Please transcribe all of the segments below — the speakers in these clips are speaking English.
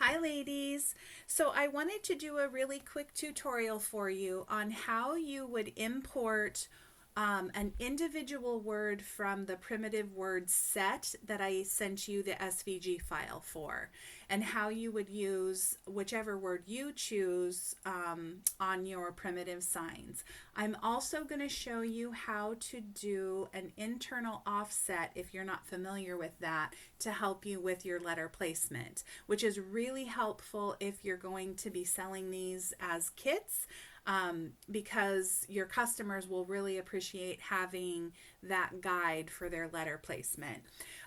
Hi ladies. So I wanted to do a really quick tutorial for you on how you would import an individual word from the primitive word set that I sent you the SVG file for, and how you would use whichever word you choose on your primitive signs. I'm also going to show you how to do an internal offset if you're not familiar with that to help you with your letter placement, which is really helpful if you're going to be selling these as kits, because your customers will really appreciate having that guide for their letter placement.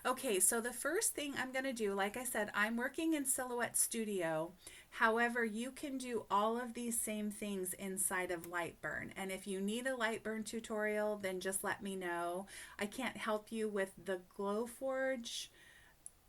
Okay, so the first thing I'm going to do, like I said, I'm working in Silhouette Studio. However, you can do all of these same things inside of Lightburn. And if you need a Lightburn tutorial, then just let me know. I can't help you with the Glowforge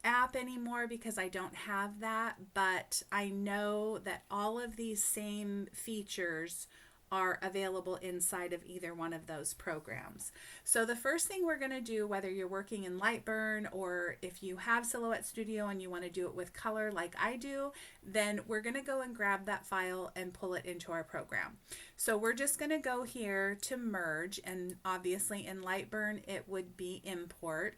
app anymore because I don't have that, but I know that all of these same features are available inside of either one of those programs. So the first thing we're going to do, whether you're working in Lightburn or if you have Silhouette Studio and you want to do it with color like I do, then we're going to go and grab that file and pull it into our program. So we're just going to go here to merge, and obviously in Lightburn it would be import.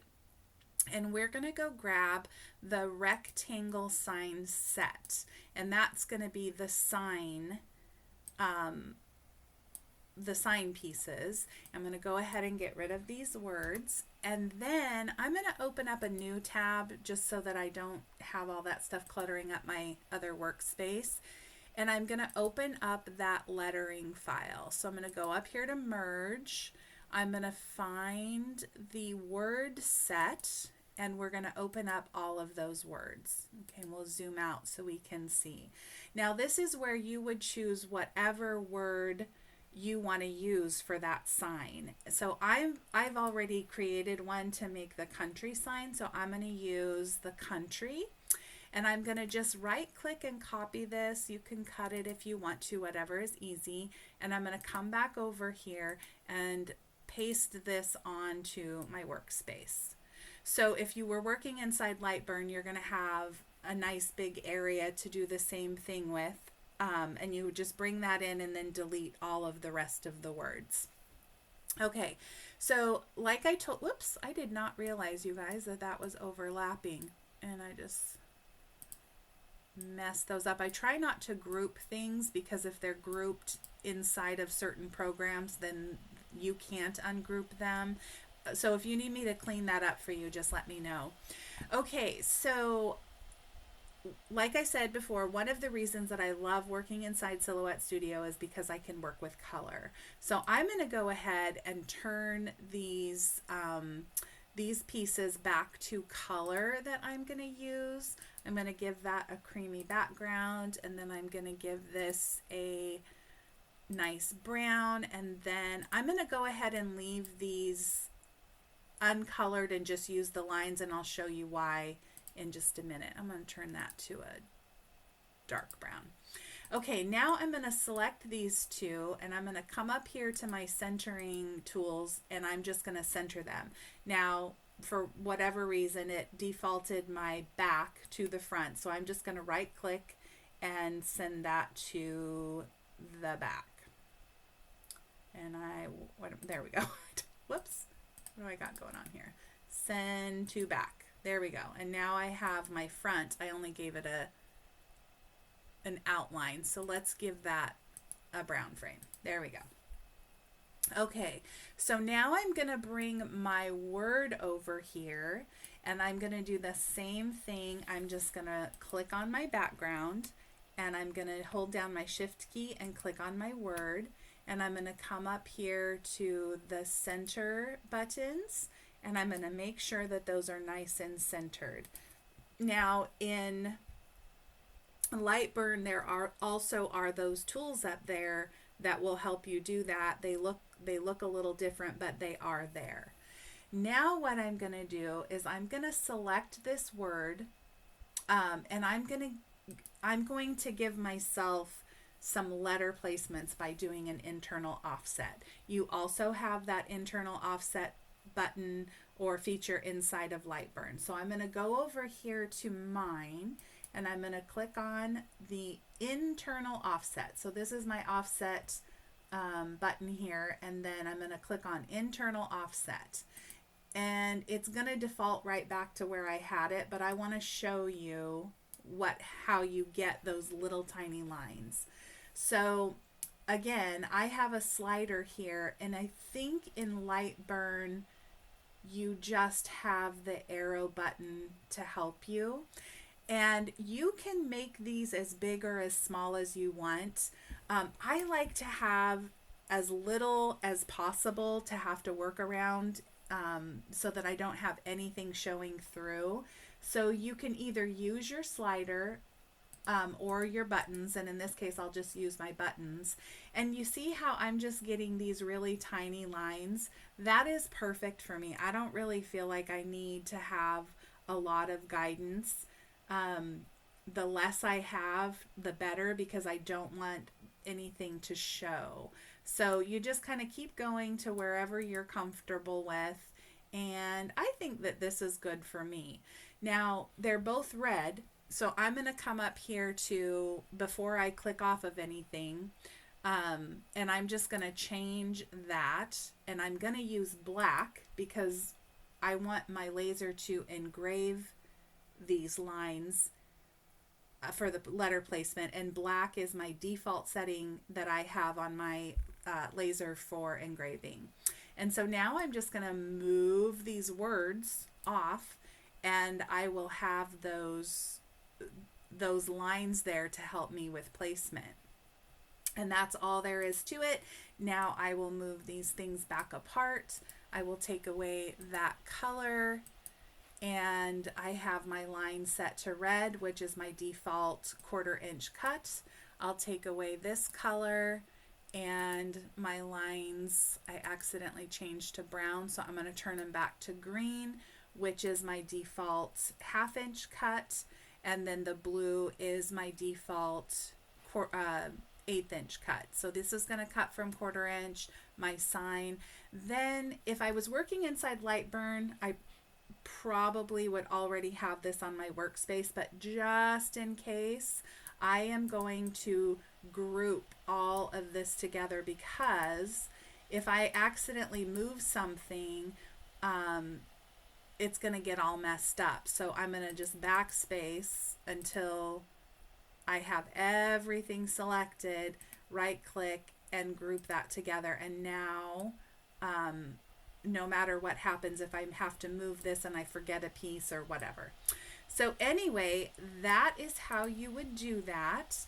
And we're going to go grab the rectangle sign set, and that's going to be the sign pieces. I'm going to go ahead and get rid of these words, and then I'm going to open up a new tab just so that I don't have all that stuff cluttering up my other workspace. And I'm going to open up that lettering file. So I'm going to go up here to merge. I'm going to find the word set, and we're going to open up all of those words. Okay, and we'll zoom out so we can see. Now this is where you would choose whatever word you want to use for that sign. So I've already created one to make the country sign, so I'm going to use the country. And I'm going to just right click and copy this. You can cut it if you want to, whatever is easy. And I'm going to come back over here and paste this onto my workspace. So if you were working inside Lightburn, you're going to have a nice big area to do the same thing with. And you would just bring that in and then delete all of the rest of the words. Okay, so like I told, whoops, I did not realize, you guys, that that was overlapping. And I just messed those up. I try not to group things because if they're grouped inside of certain programs, then you can't ungroup them. So if you need me to clean that up for you, just let me know. Okay, so like I said before, one of the reasons that I love working inside Silhouette Studio is because I can work with color. So I'm going to go ahead and turn these pieces back to color that I'm going to use. I'm going to give that a creamy background, and then I'm going to give this a nice brown, and then I'm going to go ahead and leave these uncolored and just use the lines, and I'll show you why in just a minute. I'm going to turn that to a dark brown. Okay, now I'm going to select these two, and I'm going to come up here to my centering tools, and I'm just going to center them. Now, for whatever reason, it defaulted my back to the front, so I'm just going to right click and send that to the back. And there we go. Whoops. What do I got going on here? Send to back. There we go. And now I have my front. I only gave it an outline. So let's give that a brown frame. There we go. Okay, so now I'm going to bring my word over here, and I'm going to do the same thing. I'm just going to click on my background, and I'm going to hold down my shift key and click on my word, and I'm going to come up here to the center buttons, and I'm going to make sure that those are nice and centered. Now in Lightburn, there are also those tools up there that will help you do that. They look a little different, but they are there. Now what I'm going to do is I'm going to select this word, and I'm going to give myself some letter placements by doing an internal offset. You also have that internal offset button or feature inside of Lightburn. So I'm going to go over here to mine, and I'm going to click on the internal offset. So this is my offset button here, and then I'm going to click on internal offset. And it's going to default right back to where I had it, but I want to show you how you get those little tiny lines. So again, I have a slider here, and I think in Lightburn you just have the arrow button to help you. And you can make these as big or as small as you want. I like to have as little as possible to have to work around, so that I don't have anything showing through. So you can either use your slider or your buttons, and in this case I'll just use my buttons. And you see how I'm just getting these really tiny lines? That is perfect for me. I don't really feel like I need to have a lot of guidance. The less I have, the better, because I don't want anything to show. So you just kind of keep going to wherever you're comfortable with, and I think that this is good for me. Now, they're both red, so I'm going to come up here to, before I click off of anything, and I'm just going to change that, and I'm going to use black because I want my laser to engrave these lines for the letter placement, and black is my default setting that I have on my laser for engraving. And so now I'm just going to move these words off, and I will have those lines there to help me with placement. And that's all there is to it. Now I will move these things back apart. I will take away that color, and I have my line set to red, which is my default 1/4 inch cut. I'll take away this color, and my lines, I accidentally changed to brown, so I'm going to turn them back to green, which is my default 1/2 inch cut, and then the blue is my default 1/8 inch cut. So this is going to cut from 1/4 inch, my sign. Then if I was working inside Lightburn, I probably would already have this on my workspace, but just in case, I am going to group all of this together, because if I accidentally move something, it's going to get all messed up. So I'm going to just backspace until I have everything selected, right click, and group that together. And now, no matter what happens, if I have to move this and I forget a piece or whatever. So anyway, that is how you would do that.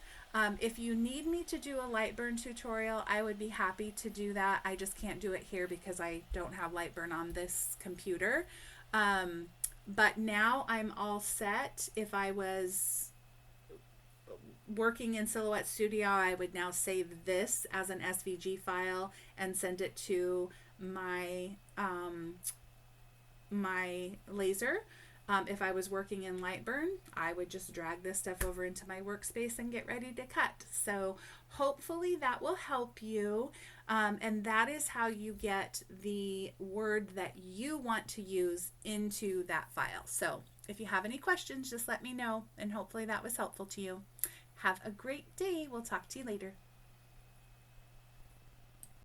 If you need me to do a Lightburn tutorial, I would be happy to do that. I just can't do it here because I don't have Lightburn on this computer. But now I'm all set. If I was working in Silhouette Studio, I would now save this as an SVG file and send it to my my laser. If I was working in Lightburn, I would just drag this stuff over into my workspace and get ready to cut. So hopefully that will help you. And that is how you get the word that you want to use into that file. So if you have any questions, just let me know, and hopefully that was helpful to you. Have a great day. We'll talk to you later.